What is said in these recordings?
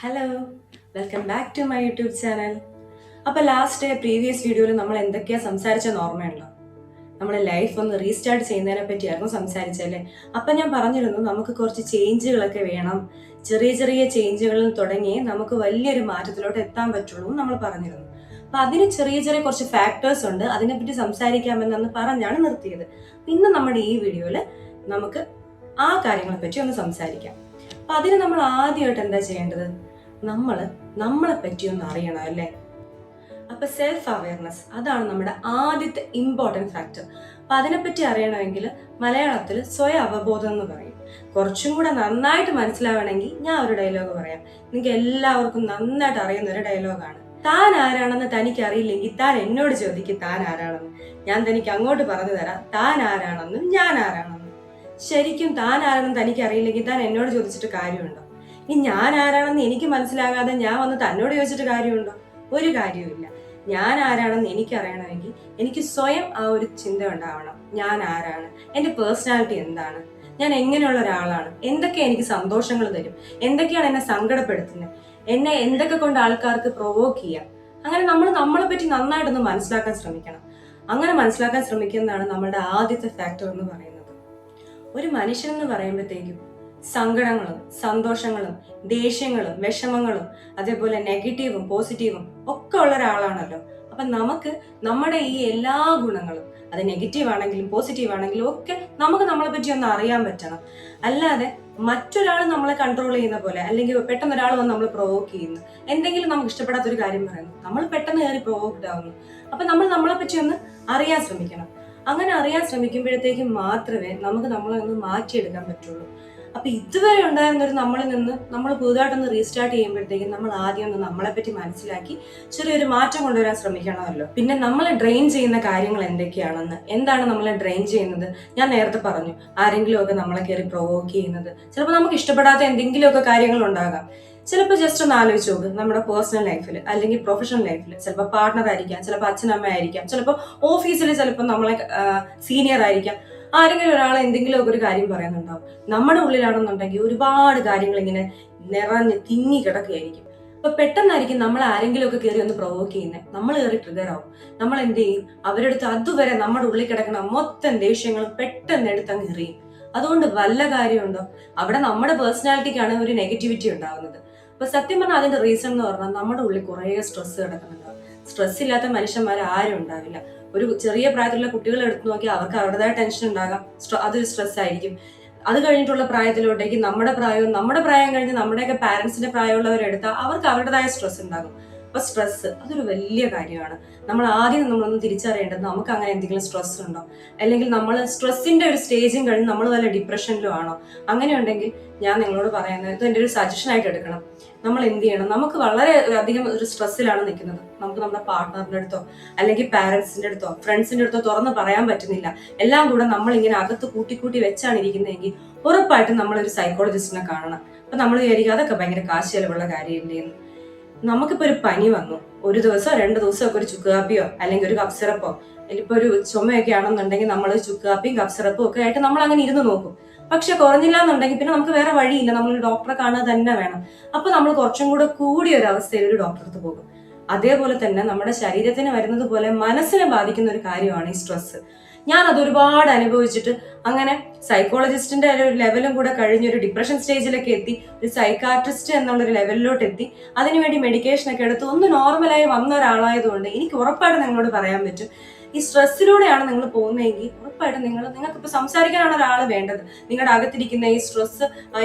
Hello, welcome back to my YouTube channel. അപ്പോൾ last previous വീഡിയോയിൽ നമ്മൾ എന്തൊക്കെയാണ് സംസാരിച്ചെന്ന് ഓർമ്മയുണ്ടോ? നമ്മുടെ ലൈഫ് ഒന്ന് റീസ്റ്റാർട്ട് ചെയ്യുന്നതിനെ പറ്റിയായിരുന്നു സംസാരിച്ചല്ലേ. അപ്പം ഞാൻ പറഞ്ഞിരുന്നു നമുക്ക് കുറച്ച് ചേഞ്ചുകളൊക്കെ വേണം, ചെറിയ ചെറിയ ചേഞ്ചുകളിൽ തുടങ്ങി നമുക്ക് വലിയൊരു മാറ്റത്തിലോട്ട് എത്താൻ പറ്റുള്ളൂ നമ്മൾ പറഞ്ഞിരുന്നു. അപ്പം അതിന് ചെറിയ ചെറിയ കുറച്ച് ഫാക്ടേഴ്സ് ഉണ്ട്, അതിനെപ്പറ്റി സംസാരിക്കാമെന്നു പറഞ്ഞാണ് നിർത്തിയത്. ഇന്ന് നമ്മുടെ ഈ വീഡിയോയിൽ നമുക്ക് ആ കാര്യങ്ങളെ പറ്റി ഒന്ന് സംസാരിക്കാം. അപ്പം അതിന് നമ്മൾ ആദ്യമായിട്ട് എന്താ ചെയ്യേണ്ടത്? നമ്മളെ പറ്റി ഒന്ന് അറിയണം അല്ലേ. അപ്പൊ സെൽഫ് അവയർനെസ് അതാണ് നമ്മുടെ ആദ്യത്തെ ഇമ്പോർട്ടൻറ്റ് ഫാക്ടർ. അപ്പൊ അതിനെപ്പറ്റി അറിയണമെങ്കിൽ മലയാളത്തിൽ സ്വയം അവബോധം എന്ന് പറയും. കുറച്ചും കൂടെ നന്നായിട്ട് മനസ്സിലാവണമെങ്കിൽ ഞാൻ ഒരു ഡയലോഗ് പറയാം. നിങ്ങൾക്ക് എല്ലാവർക്കും നന്നായിട്ട് അറിയുന്ന ഒരു ഡയലോഗാണ്. താൻ ആരാണെന്ന് തനിക്ക് അറിയില്ലെങ്കിൽ താൻ എന്നോട് ചോദിക്കും താൻ ആരാണെന്ന്. ഞാൻ തനിക്ക് അങ്ങോട്ട് പറഞ്ഞു തരാം താൻ ആരാണെന്നും ഞാൻ ആരാണെന്നും. ശരിക്കും താൻ ആരാണെന്ന് തനിക്ക് അറിയില്ലെങ്കിൽ താൻ എന്നോട് ചോദിച്ചിട്ട് കാര്യമുണ്ടോ? ഈ ഞാൻ ആരാണെന്ന് എനിക്ക് മനസ്സിലാകാതെ ഞാൻ വന്ന് തന്നോട് ചോദിച്ചിട്ട് കാര്യമുണ്ടോ? ഒരു കാര്യവുമില്ല. ഞാൻ ആരാണെന്ന് എനിക്കറിയണമെങ്കിൽ എനിക്ക് സ്വയം ആ ഒരു ചിന്ത ഉണ്ടാവണം. ഞാൻ ആരാണ്, എൻ്റെ പേഴ്സണാലിറ്റി എന്താണ്, ഞാൻ എങ്ങനെയുള്ള ഒരാളാണ്, എന്തൊക്കെ എനിക്ക് സന്തോഷങ്ങൾ തരും, എന്തൊക്കെയാണ് എന്നെ സങ്കടപ്പെടുത്തുന്നത്, എന്നെ എന്തൊക്കെ കൊണ്ട് ആൾക്കാർക്ക് പ്രൊവോക്ക് ചെയ്യാം. അങ്ങനെ നമ്മളെ പറ്റി നന്നായിട്ടൊന്ന് മനസ്സിലാക്കാൻ ശ്രമിക്കണം. അങ്ങനെ മനസ്സിലാക്കാൻ ശ്രമിക്കുന്നതാണ് നമ്മളുടെ ആദ്യത്തെ ഫാക്ടർ എന്ന് പറയുന്നത്. ഒരു മനുഷ്യൻ എന്ന് പറയുമ്പോഴത്തേക്കും സങ്കടങ്ങളും സന്തോഷങ്ങളും ദേഷ്യങ്ങളും വിഷമങ്ങളും അതേപോലെ നെഗറ്റീവും പോസിറ്റീവും ഒക്കെ ഉള്ള ഒരാളാണല്ലോ. അപ്പൊ നമുക്ക് നമ്മുടെ ഈ എല്ലാ ഗുണങ്ങളും, അത് നെഗറ്റീവ് ആണെങ്കിലും പോസിറ്റീവ് ആണെങ്കിലും ഒക്കെ നമുക്ക് നമ്മളെ പറ്റി ഒന്ന് അറിയാൻ പറ്റണം. അല്ലാതെ മറ്റൊരാൾ നമ്മളെ കൺട്രോൾ ചെയ്യുന്ന പോലെ, അല്ലെങ്കിൽ പെട്ടെന്ന് ഒരാൾ വന്ന് നമ്മൾ പ്രൊവോക്ക് ചെയ്യുന്നു, എന്തെങ്കിലും നമുക്ക് ഇഷ്ടപ്പെടാത്തൊരു കാര്യം പറയുന്നു, നമ്മൾ പെട്ടെന്ന് കയറി പ്രൊവോക്ഡ് ആവുന്നു. അപ്പൊ നമ്മളെ പറ്റി ഒന്ന് അറിയാൻ ശ്രമിക്കണം. അങ്ങനെ അറിയാൻ ശ്രമിക്കുമ്പോഴത്തേക്കും മാത്രമേ നമുക്ക് നമ്മളെ ഒന്ന് മാറ്റിയെടുക്കാൻ പറ്റുള്ളൂ. അപ്പൊ ഇതുവരെ ഉണ്ടായിരുന്ന ഒരു നമ്മളിൽ നിന്ന് നമ്മൾ പുതുതായിട്ടൊന്ന് റീസ്റ്റാർട്ട് ചെയ്യുമ്പോഴത്തേക്കും നമ്മൾ ആദ്യം ഒന്ന് നമ്മളെ പറ്റി മനസ്സിലാക്കി ചെറിയൊരു മാറ്റം കൊണ്ടുവരാൻ ശ്രമിക്കണമല്ലോ. പിന്നെ നമ്മളെ ഡ്രെയിൻ ചെയ്യുന്ന കാര്യങ്ങൾ എന്തൊക്കെയാണെന്ന്, എന്താണ് നമ്മളെ ഡ്രെയിൻ ചെയ്യുന്നത്? ഞാൻ നേരത്തെ പറഞ്ഞു, ആരെങ്കിലും ഒക്കെ നമ്മളെ കയറി പ്രൊവോക്ക് ചെയ്യുന്നത്, ചിലപ്പോൾ നമുക്ക് ഇഷ്ടപ്പെടാത്ത എന്തെങ്കിലുമൊക്കെ കാര്യങ്ങൾ ഉണ്ടാകാം. ചിലപ്പോൾ ജസ്റ്റ് ഒന്ന് ആലോചിച്ച് നോക്ക്, നമ്മുടെ പേഴ്സണൽ ലൈഫിൽ അല്ലെങ്കിൽ പ്രൊഫഷണൽ ലൈഫിൽ ചിലപ്പോൾ പാർട്ണർ ആയിരിക്കാം, ചിലപ്പോൾ അച്ഛനമ്മ ആയിരിക്കാം, ചിലപ്പോൾ ഓഫീസിൽ ചിലപ്പോൾ നമ്മളെ സീനിയർ ആയിരിക്കാം. ആരെങ്കിലും ഒരാൾ എന്തെങ്കിലും ഒക്കെ ഒരു കാര്യം പറയുന്നുണ്ടാവും. നമ്മുടെ ഉള്ളിലാണെന്നുണ്ടെങ്കിൽ ഒരുപാട് കാര്യങ്ങൾ ഇങ്ങനെ നിറഞ്ഞ് തിങ്ങി കിടക്കുകയായിരിക്കും. അപ്പൊ പെട്ടെന്നായിരിക്കും നമ്മൾ ആരെങ്കിലും ഒക്കെ കയറി ഒന്ന് പ്രൊവോക്ക് ചെയ്യുന്നത്, നമ്മൾ കയറി ട്രിഗർ ആവും. നമ്മൾ എന്ത് ചെയ്യും? അവരുടെ അടുത്ത് അതുവരെ നമ്മുടെ ഉള്ളിൽ കിടക്കുന്ന മൊത്തം ദേഷ്യങ്ങളും പെട്ടെന്ന് എടുത്തങ്ങ് എറിയും. അതുകൊണ്ട് വല്ല കാര്യമുണ്ടോ? അവിടെ നമ്മുടെ പേഴ്സണാലിറ്റിക്കാണ് ഒരു നെഗറ്റിവിറ്റി ഉണ്ടാകുന്നത്. അപ്പൊ സത്യം പറഞ്ഞാൽ അതിന്റെ റീസൺ എന്ന് പറഞ്ഞാൽ നമ്മുടെ ഉള്ളിൽ കുറേ സ്ട്രെസ് കിടക്കുന്നുണ്ടാവും. സ്ട്രെസ് ഇല്ലാത്ത മനുഷ്യന്മാർ ആരും ഉണ്ടാവില്ല. ഒരു ചെറിയ പ്രായത്തിലുള്ള കുട്ടികളെ എടുത്തു നോക്കിയാൽ അവർക്ക് അവരുടേതായ ടെൻഷൻ ഉണ്ടാകാം, അതൊരു സ്ട്രെസ് ആയിരിക്കും. അത് കഴിഞ്ഞിട്ടുള്ള പ്രായത്തിലോട്ടേക്ക് നമ്മുടെ പ്രായം കഴിഞ്ഞ് നമ്മുടെയൊക്കെ പാരന്റ്സിന്റെ പ്രായമുള്ളവരെടുത്താൽ അവർക്ക് അവരുടേതായ സ്ട്രെസ് ഉണ്ടാകും. അപ്പൊ സ്ട്രെസ് അതൊരു വലിയ കാര്യമാണ്. നമ്മൾ ആദ്യം നമ്മളൊന്ന് തിരിച്ചറിയേണ്ടത് നമുക്ക് അങ്ങനെ എന്തെങ്കിലും സ്ട്രെസ് ഉണ്ടോ, അല്ലെങ്കിൽ നമ്മൾ സ്ട്രെസ്സിന്റെ ഒരു സ്റ്റേജും കഴിഞ്ഞ് നമ്മൾ വല്ല ഡിപ്രഷനിലും ആണോ? അങ്ങനെ ഉണ്ടെങ്കിൽ ഞാൻ നിങ്ങളോട് പറയുന്നത്, ഇത് എൻ്റെ ഒരു സജഷൻ ആയിട്ട് എടുക്കണം. നമ്മൾ എന്ത് ചെയ്യണം? നമുക്ക് വളരെ അധികം ഒരു സ്ട്രെസ്സിലാണ് നിൽക്കുന്നത്, നമുക്ക് നമ്മുടെ പാർട്ട്ണറിന്റെ അടുത്തോ അല്ലെങ്കിൽ പാരന്റ്സിന്റെ അടുത്തോ ഫ്രണ്ട്സിന്റെ അടുത്തോ തുറന്ന് പറയാൻ പറ്റുന്നില്ല, എല്ലാം കൂടെ നമ്മൾ ഇങ്ങനെ അകത്ത് കൂട്ടി വെച്ചാണ് ഇരിക്കുന്നതെങ്കിൽ ഉറപ്പായിട്ടും നമ്മളൊരു സൈക്കോളജിസ്റ്റിനെ കാണണം. അപ്പൊ നമ്മൾ വിചാരിക്കും അതൊക്കെ ഭയങ്കര കാശ് ചെലവുള്ള കാര്യമില്ലേ എന്ന്. നമുക്കിപ്പോ ഒരു പനി വന്നു, ഒരു ദിവസമോ 2 ദിവസമൊക്കെ ഒരു ചുക്ക് കാപ്പിയോ അല്ലെങ്കിൽ ഒരു കഫ് സിറപ്പോ, ഇപ്പൊ ഒരു ചുമയൊക്കെ ആണെന്നുണ്ടെങ്കിൽ നമ്മൾ ചുക്ക് കാപ്പിയും കഫ് സിറപ്പും ഒക്കെ ആയിട്ട് നമ്മൾ അങ്ങനെ ഇരുന്ന് നോക്കും. പക്ഷെ കുറഞ്ഞില്ല എന്നുണ്ടെങ്കിൽ പിന്നെ നമുക്ക് വേറെ വഴിയില്ല, നമ്മളൊരു ഡോക്ടറെ കാണുക തന്നെ വേണം. അപ്പൊ നമ്മൾ കുറച്ചും കൂടിയ ഒരു അവസ്ഥയിൽ ഒരു ഡോക്ടർക്ക് പോകും. അതേപോലെ തന്നെ നമ്മുടെ ശരീരത്തിന് വരുന്നത് പോലെ മനസ്സിനെ ബാധിക്കുന്ന ഒരു കാര്യമാണ് ഈ സ്ട്രെസ്. ഞാൻ അത് ഒരുപാട് അനുഭവിച്ചിട്ട് അങ്ങനെ സൈക്കോളജിസ്റ്റിന്റെ ഒരു ലെവലും കൂടെ കഴിഞ്ഞൊരു ഡിപ്രഷൻ സ്റ്റേജിലൊക്കെ എത്തി, ഒരു സൈക്കാട്രിസ്റ്റ് എന്നുള്ളൊരു ലെവലിലോട്ട് എത്തി, അതിനുവേണ്ടി മെഡിക്കേഷൻ ഒക്കെ എടുത്ത് ഒന്ന് നോർമലായി വന്ന ഒരാളായതുകൊണ്ട് എനിക്ക് ഉറപ്പായിട്ട് നിങ്ങളോട് പറയാൻ പറ്റും, ഈ സ്ട്രെസ്സിലൂടെയാണ് നിങ്ങൾ പോകുന്നതെങ്കിൽ ഉറപ്പായിട്ടും നിങ്ങൾക്കിപ്പോൾ സംസാരിക്കാനാണ് ഒരാൾ വേണ്ടത്. നിങ്ങളുടെ അകത്തിരിക്കുന്ന ഈ സ്ട്രെസ്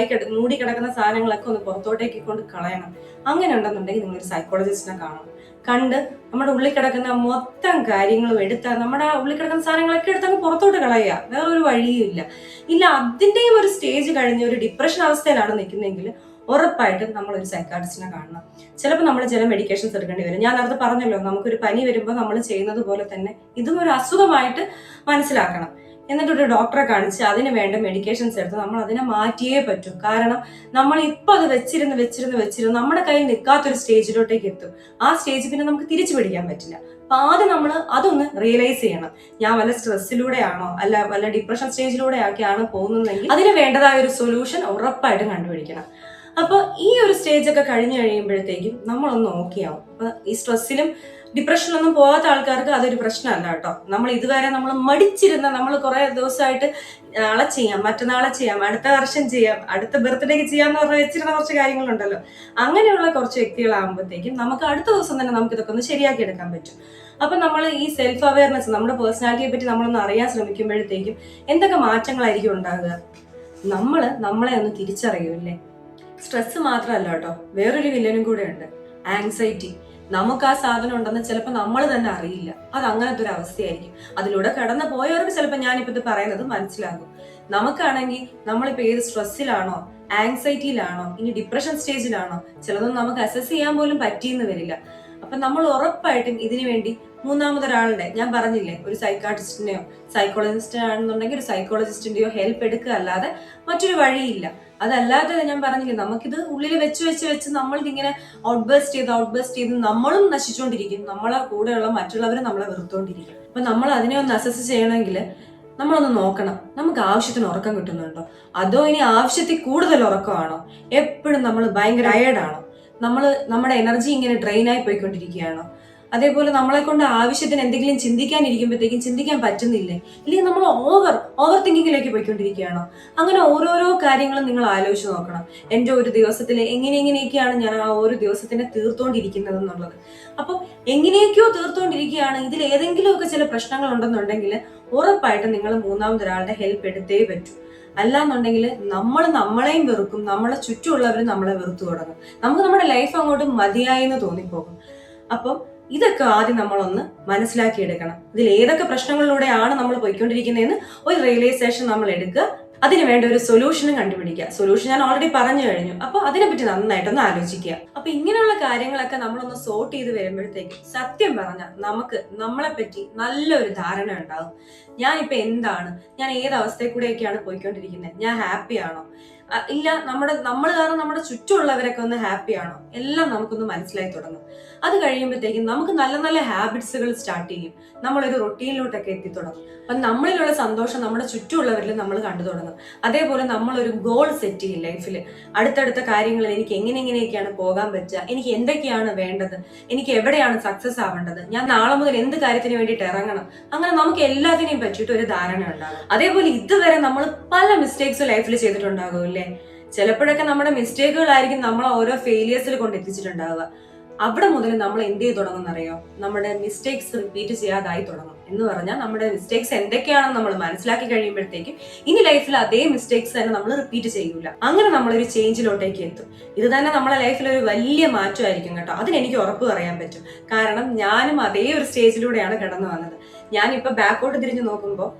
മൂടി കിടക്കുന്ന സാധനങ്ങളൊക്കെ ഒന്ന് പുറത്തോട്ടേക്ക് കൊണ്ട് കളയണം. അങ്ങനെ ഉണ്ടെന്നുണ്ടെങ്കിൽ നിങ്ങളൊരു സൈക്കോളജിസ്റ്റിനെ കാണണം. കണ്ട് നമ്മുടെ ഉള്ളിൽ കിടക്കുന്ന മൊത്തം കാര്യങ്ങളും എടുത്താൽ, നമ്മുടെ ഉള്ളിൽ കിടക്കുന്ന സാധനങ്ങളൊക്കെ എടുത്തങ്ങ് പുറത്തോട്ട് കളയുക, വേറൊരു വഴിയും ഇല്ല. അതിന്റെയും ഒരു സ്റ്റേജ് കഴിഞ്ഞ് ഒരു ഡിപ്രഷൻ അവസ്ഥയിലാണ് നിൽക്കുന്നതെങ്കിൽ ഉറപ്പായിട്ടും നമ്മളൊരു സൈക്കാട്രിസ്റ്റിനെ കാണണം. ചിലപ്പോൾ നമ്മൾ ചില മെഡിക്കേഷൻസ് എടുക്കേണ്ടി വരും. ഞാൻ നേരത്തെ പറഞ്ഞല്ലോ, നമുക്കൊരു പനി വരുമ്പോൾ നമ്മൾ ചെയ്യുന്നത് പോലെ തന്നെ ഇതും ഒരു അസുഖമായിട്ട് മനസ്സിലാക്കണം. എന്നിട്ടൊരു ഡോക്ടറെ കാണിച്ച് അതിന് വേണ്ട മെഡിക്കേഷൻസ് എടുത്ത് നമ്മൾ അതിനെ മാറ്റിയേ പറ്റൂ. കാരണം നമ്മൾ ഇപ്പൊ അത് വെച്ചിരുന്ന് നമ്മുടെ കയ്യിൽ നിൽക്കാത്തൊരു സ്റ്റേജിലോട്ടേക്ക് എത്തും. ആ സ്റ്റേജ് പിന്നെ നമുക്ക് തിരിച്ചു പിടിക്കാൻ പറ്റില്ല. അപ്പൊ ആദ്യം നമ്മൾ അതൊന്ന് റിയലൈസ് ചെയ്യണം. ഞാൻ വല്ല സ്ട്രെസ്സിലൂടെയാണോ അല്ല വല്ല ഡിപ്രഷൻ സ്റ്റേജിലൂടെ ആക്കിയാണോ പോകുന്നതെങ്കിൽ അതിന് വേണ്ടതായ ഒരു സൊല്യൂഷൻ ഉറപ്പായിട്ടും കണ്ടുപിടിക്കണം. അപ്പൊ ഈ ഒരു സ്റ്റേജ് ഒക്കെ കഴിഞ്ഞു കഴിയുമ്പോഴത്തേക്കും നമ്മളൊന്ന് ഓക്കെ ആവും. അപ്പൊ ഈ സ്ട്രെസ്സിലും ഡിപ്രഷനിലൊന്നും പോകാത്ത ആൾക്കാർക്ക് അതൊരു പ്രശ്നമല്ല കേട്ടോ. നമ്മൾ ഇതുവരെ നമ്മൾ മടിച്ചിരുന്ന, നമ്മൾ കുറെ ദിവസമായിട്ട് നാളെ ചെയ്യാം, മറ്റന്നാളെ ചെയ്യാം, അടുത്ത വർഷം ചെയ്യാം, അടുത്ത ബർത്ത്ഡേക്ക് ചെയ്യാന്ന് പറഞ്ഞ് വെച്ചിരുന്ന കുറച്ച് കാര്യങ്ങളുണ്ടല്ലോ, അങ്ങനെയുള്ള കുറച്ച് വ്യക്തികളാകുമ്പോഴത്തേക്കും നമുക്ക് അടുത്ത ദിവസം തന്നെ നമുക്ക് ഇതൊക്കെ ഒന്ന് ശരിയാക്കി എടുക്കാൻ പറ്റും. അപ്പൊ നമ്മൾ ഈ സെൽഫ് അവയർനെസ്, നമ്മുടെ പേഴ്സണാലിറ്റിയെ പറ്റി നമ്മളൊന്ന് അറിയാൻ ശ്രമിക്കുമ്പോഴത്തേക്കും എന്തൊക്കെ മാറ്റങ്ങളായിരിക്കും ഉണ്ടാകുക? നമ്മളെ ഒന്ന് തിരിച്ചറിയൂല്ലേ? സ്ട്രെസ് മാത്രമല്ല കേട്ടോ, വേറൊരു വില്ലനും കൂടെ ഉണ്ട്, ആങ്സൈറ്റി. നമുക്ക് ആ സാധനം ഉണ്ടെന്ന് ചിലപ്പോൾ നമ്മൾ തന്നെ അറിയില്ല. അത് അങ്ങനത്തെ ഒരു അവസ്ഥയായിരിക്കും. അതിലൂടെ കടന്നു പോയവർക്ക് ചിലപ്പോൾ ഞാനിപ്പോ ഇത് പറയുന്നത് മനസ്സിലാകും. നമുക്കാണെങ്കിൽ നമ്മളിപ്പോ ഏത് സ്ട്രെസ്സിലാണോ, ആങ്സൈറ്റിയിലാണോ, ഇനി ഡിപ്രഷൻ സ്റ്റേജിലാണോ, ചിലതൊന്നും നമുക്ക് അസസ് ചെയ്യാൻ പോലും പറ്റിയെന്ന് വരില്ല. അപ്പൊ നമ്മൾ ഉറപ്പായിട്ടും ഇതിനു വേണ്ടി മൂന്നാമതൊരാളുടെ, ഞാൻ പറഞ്ഞില്ലേ, ഒരു സൈക്കാട്രിസ്റ്റിന്റെയോ സൈക്കോളജിസ്റ്റ് ആണെന്നുണ്ടെങ്കിൽ ഒരു സൈക്കോളജിസ്റ്റിന്റെയോ ഹെൽപ്പ് എടുക്കുക അല്ലാതെ മറ്റൊരു വഴിയില്ല. അതല്ലാതെ ഞാൻ പറഞ്ഞില്ലേ, നമുക്കിത് ഉള്ളിൽ വെച്ച് നമ്മളിതിങ്ങനെ ഔട്ട് ബേസ്റ്റ് ചെയ്ത് നമ്മളും നശിച്ചുകൊണ്ടിരിക്കും, നമ്മളെ കൂടെയുള്ള മറ്റുള്ളവരും നമ്മളെ വെറുത്തോണ്ടിരിക്കും. അപ്പൊ നമ്മൾ അതിനെ ഒന്ന് അസസ് ചെയ്യണമെങ്കിൽ നമ്മളൊന്ന് നോക്കണം, നമുക്ക് ആവശ്യത്തിന് ഉറക്കം കിട്ടുന്നുണ്ടോ, അതോ ഇനി ആവശ്യത്തിൽ കൂടുതൽ ഉറക്കമാണോ, എപ്പോഴും നമ്മൾ ഭയങ്കര ടയേർഡാണോ, നമ്മുടെ എനർജി ഇങ്ങനെ ഡ്രെയിൻ ആയി പോയിക്കൊണ്ടിരിക്കുകയാണോ, അതേപോലെ നമ്മളെ കൊണ്ട് ആവശ്യത്തിന് എന്തെങ്കിലും ചിന്തിക്കാനിരിക്കുമ്പോഴത്തേക്കും ചിന്തിക്കാൻ പറ്റുന്നില്ലേ, ഇല്ലെങ്കിൽ നമ്മൾ ഓവർ തിങ്കിങ്ങിലേക്ക് പോയിക്കൊണ്ടിരിക്കുകയാണോ? അങ്ങനെ ഓരോരോ കാര്യങ്ങളും നിങ്ങൾ ആലോചിച്ച് നോക്കണം. എൻ്റെ ഒരു ദിവസത്തിൽ എങ്ങനെയൊക്കെയാണ് ഞാൻ ആ ഒരു ദിവസത്തിനെ തീർത്തോണ്ടിരിക്കുന്നത് എന്നുള്ളത്. അപ്പോൾ എങ്ങനെയൊക്കെയോ തീർത്തോണ്ടിരിക്കുകയാണ്, ഇതിൽ ഏതെങ്കിലുമൊക്കെ ചില പ്രശ്നങ്ങൾ ഉണ്ടെന്നുണ്ടെങ്കിൽ ഉറപ്പായിട്ടും നിങ്ങൾ മൂന്നാമതൊരാളുടെ ഹെൽപ്പ് എടുത്തേ പറ്റൂ. അല്ലാന്നുണ്ടെങ്കിൽ നമ്മളെയും വെറുക്കും, നമ്മളെ ചുറ്റുമുള്ളവരും നമ്മളെ വെറുത്തു തുടങ്ങും, നമുക്ക് നമ്മുടെ ലൈഫ് അങ്ങോട്ട് മതിയായി എന്ന് തോന്നിപ്പോകും. അപ്പം ഇതൊക്കെ ആദ്യം നമ്മളൊന്ന് മനസ്സിലാക്കിയെടുക്കണം. ഇതിൽ ഏതൊക്കെ പ്രശ്നങ്ങളിലൂടെയാണ് നമ്മൾ പോയിക്കൊണ്ടിരിക്കുന്നതെന്ന് ഒരു റിയലൈസേഷൻ നമ്മൾ എടുക്കുക. അതിന് വേണ്ട ഒരു സൊല്യൂഷനും കണ്ടുപിടിക്കുക. സൊല്യൂഷൻ ഞാൻ ഓൾറെഡി പറഞ്ഞു കഴിഞ്ഞു. അപ്പൊ അതിനെപ്പറ്റി നന്നായിട്ടൊന്ന് ആലോചിക്കുക. അപ്പൊ ഇങ്ങനെയുള്ള കാര്യങ്ങളൊക്കെ നമ്മളൊന്ന് സോർട്ട് ചെയ്ത് വരുമ്പോഴത്തേക്കും സത്യം പറഞ്ഞാൽ നമുക്ക് നമ്മളെ പറ്റി നല്ലൊരു ധാരണ ഉണ്ടാകും. ഞാനിപ്പോ എന്താണ്, ഞാൻ ഏത് അവസ്ഥയിൽ കൂടെയൊക്കെയാണ് പോയിക്കൊണ്ടിരിക്കുന്നത്, ഞാൻ ഹാപ്പി ആണോ, ഇല്ല നമ്മൾ കാരണം നമ്മുടെ ചുറ്റുമുള്ളവരൊക്കെ ഒന്ന് ഹാപ്പി ആണോ, എല്ലാം നമുക്കൊന്ന് മനസ്സിലായി തുടങ്ങും. അത് കഴിയുമ്പോഴത്തേക്കും നമുക്ക് നല്ല നല്ല ഹാബിറ്റ്സുകൾ സ്റ്റാർട്ട് ചെയ്യും, നമ്മളൊരു റൊട്ടീനിലോട്ടൊക്കെ എത്തിത്തുടങ്ങും. അപ്പം നമ്മളിലുള്ള സന്തോഷം നമ്മുടെ ചുറ്റുമുള്ളവരിൽ നമ്മൾ കണ്ടു തുടങ്ങും. അതേപോലെ നമ്മളൊരു ഗോൾ സെറ്റ് ചെയ്യും ലൈഫിൽ. അടുത്തടുത്ത കാര്യങ്ങളിൽ എനിക്ക് എങ്ങനെയൊക്കെയാണ് പോകാൻ പറ്റുക, എനിക്ക് എന്തൊക്കെയാണ് വേണ്ടത്, എനിക്ക് എവിടെയാണ് സക്സസ് ആവേണ്ടത്, ഞാൻ നാളെ മുതൽ എന്ത് കാര്യത്തിന് വേണ്ടിയിട്ട് ഇറങ്ങണം, അങ്ങനെ നമുക്ക് എല്ലാത്തിനെയും പറ്റിയിട്ട് ഒരു ധാരണ ഉണ്ടാകും. അതേപോലെ ഇതുവരെ നമ്മൾ പല മിസ്റ്റേക്സ് ലൈഫിൽ ചെയ്തിട്ടുണ്ടാകും അല്ലേ? ചിലപ്പോഴൊക്കെ നമ്മുടെ മിസ്റ്റേക്കുകളായിരിക്കും നമ്മളെ ഓരോ ഫെയിലിയേഴ്സിൽ കൊണ്ടെത്തിച്ചിട്ടുണ്ടാവുക. അവിടെ മുതൽ നമ്മൾ എന്ത് ചെയ്ത് തുടങ്ങുന്നറിയോ? നമ്മുടെ മിസ്റ്റേക്സ് റിപ്പീറ്റ് ചെയ്യാതായി തുടങ്ങും. എന്ന് പറഞ്ഞാൽ നമ്മുടെ മിസ്റ്റേക്സ് എന്തൊക്കെയാണെന്ന് നമ്മൾ മനസ്സിലാക്കി കഴിയുമ്പോഴത്തേക്കും ഇനി ലൈഫിൽ അതേ മിസ്റ്റേക്സ് തന്നെ നമ്മൾ റിപ്പീറ്റ് ചെയ്യൂല. അങ്ങനെ നമ്മളൊരു ചേഞ്ചിലോട്ടേക്ക് എത്തും. ഇത് തന്നെ നമ്മളെ ലൈഫിൽ ഒരു വലിയ മാറ്റമായിരിക്കും കേട്ടോ. അതിനെനിക്ക് ഉറപ്പ് പറയാൻ പറ്റും. കാരണം ഞാനും അതേ ഒരു സ്റ്റേജിലൂടെയാണ് കടന്നു വന്നത്. ഞാനിപ്പോ ബാക്കോട്ട് തിരിഞ്ഞു നോക്കുമ്പോൾ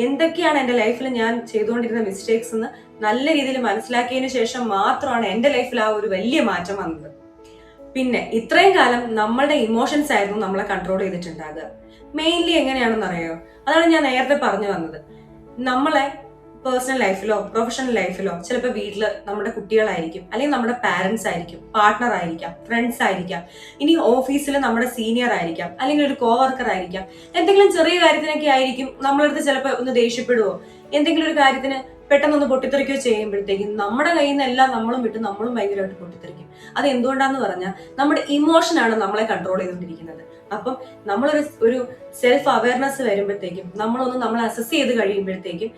എന്തൊക്കെയാണ് എൻ്റെ ലൈഫിൽ ഞാൻ ചെയ്തുകൊണ്ടിരുന്ന മിസ്റ്റേക്സ് എന്ന് നല്ല രീതിയിൽ മനസ്സിലാക്കിയതിനു ശേഷം മാത്രമാണ് എൻ്റെ ലൈഫിൽ ആ ഒരു വലിയ മാറ്റം വന്നത്. പിന്നെ ഇത്രയും കാലം നമ്മളുടെ ഇമോഷൻസ് ആയിരുന്നു നമ്മളെ കൺട്രോൾ ചെയ്തിട്ടുണ്ടാകുക. മെയിൻലി എങ്ങനെയാണെന്ന് അറിയോ? അതാണ് ഞാൻ നേരത്തെ പറഞ്ഞു വന്നത്. നമ്മളെ പേഴ്സണൽ ലൈഫിലോ പ്രൊഫഷണൽ ലൈഫിലോ ചിലപ്പോൾ വീട്ടില് നമ്മുടെ കുട്ടികളായിരിക്കും, അല്ലെങ്കിൽ നമ്മുടെ പാരന്റ്സ് ആയിരിക്കും, പാർട്ട്ണർ ആയിരിക്കാം, ഫ്രണ്ട്സ് ആയിരിക്കാം, ഇനി ഓഫീസിൽ നമ്മുടെ സീനിയർ ആയിരിക്കാം, അല്ലെങ്കിൽ ഒരു കോവർക്കർ ആയിരിക്കാം. എന്തെങ്കിലും ചെറിയ കാര്യത്തിനൊക്കെ ആയിരിക്കും നമ്മളടുത്ത് ചിലപ്പോൾ ഒന്ന് ദേഷ്യപ്പെടുവോ, എന്തെങ്കിലും ഒരു കാര്യത്തിന് പെട്ടെന്നൊന്ന് പൊട്ടിത്തെറിക്കുകയോ ചെയ്യുമ്പോഴത്തേക്കും നമ്മുടെ കയ്യിൽ നിന്ന് എല്ലാം നമ്മളും വിട്ട് നമ്മളും ഭയങ്കരമായിട്ട് പൊട്ടിത്തെറിക്കും. അത് എന്തുകൊണ്ടാന്ന് പറഞ്ഞാൽ നമ്മുടെ ഇമോഷനാണ് നമ്മളെ കൺട്രോൾ ചെയ്തുകൊണ്ടിരിക്കുന്നത്. അപ്പം നമ്മളൊരു സെൽഫ് അവയർനെസ് വരുമ്പോഴത്തേക്കും നമ്മളെ അസസ് ചെയ്ത് കഴിയുമ്പോഴത്തേക്കും